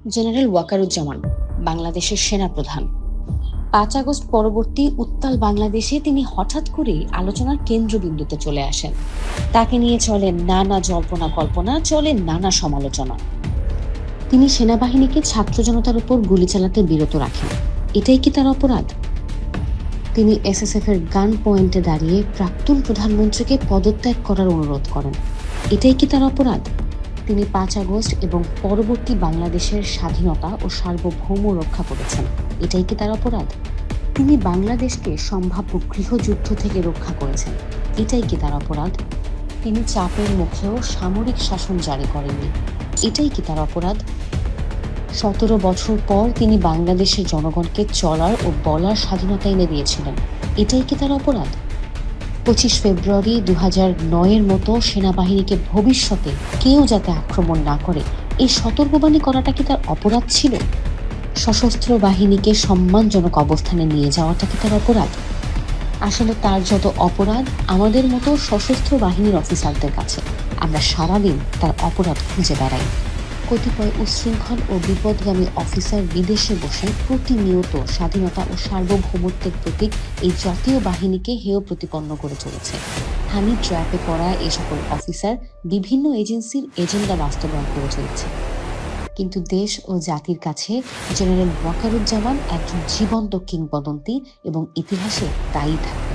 General Wakeruzzaman বাংলাদেশের সেনাপ্রধান। ৫ August পরবর্তী উত্তাল বাংলাদেশে তিনি হঠাৎ করেই আলোচনার কেন্দ্রবিন্দুতে চলে আসেন। তাকে নিয়ে চলে নানা জল্পনা কল্পনা, চলে নানা সমালোচনা। তিনি সেনাবাহিনীকে ছাত্র জনতার উপর গুলি চালাতে বিরত রাখেন। এটাই কি তার অপরাধ? তিনি এসএসএফ এর গান পয়েন্টে দাঁড়িয়ে প্রাক্তন প্রধানমন্ত্রীকে পদত্যাগ করার অনুরোধ করেন। এটাই কি তার অপরাধ? তিনি ৫ আগস্ট এবং পরবর্তী বাংলাদেশের স্বাধীনতা ও সার্বভৌম রক্ষা করেছেন। এটাই কি তার অপরাধ? তিনি বাংলাদেশকে সম্ভাব্য গৃহযুদ্ধ থেকে রক্ষা করেছেন। এটাই কি তার অপরাধ? তিনি চাপের মুখেও সামরিক শাসন জারি করেননি। এটাই কি তার অপরাধ? ১৭ বছর পর তিনি বাংলাদেশের জনগণকে চলার ও বলার স্বাধীনতা এনে দিয়েছিলেন। এটাই কি তার অপরাধ? ২৫ ফেব্রুয়ারি ২০০৯-এর মতো সেনাবাহিনীকে ভবিষ্যতে কেউ যাতে আক্রমণ না করে এই সতর্কবাণী করাটা কি তার অপরাধ ছিল? সশস্ত্র বাহিনীকে সম্মানজনক অবস্থানে নিয়ে যাওয়াটা কি তার অপরাধ? আসলে তার যত অপরাধ আমাদের মতো সশস্ত্র বাহিনীর অফিসারদের কাছে। আমরা সারাদিন তার অপরাধ খুঁজে বেড়াই। কতিপয় উচ্ছৃঙ্খল ও বিপদগামী অফিসার বিদেশে বসে প্রতিনিয়ত স্বাধীনতা ও সার্বভৌমত্বের প্রতীক এই জাতীয় বাহিনীকে হেয় প্রতিপন্ন করে চলেছে। হানি ট্র্যাপে পড়া এ সকল অফিসার বিভিন্ন এজেন্সির এজেন্ডা বাস্তবায়ন করে চলেছে। কিন্তু দেশ ও জাতির কাছে জেনারেল ওয়াকারুজ্জামান একজন জীবন্ত কিংবদন্তি এবং ইতিহাসে তাই থাকবে।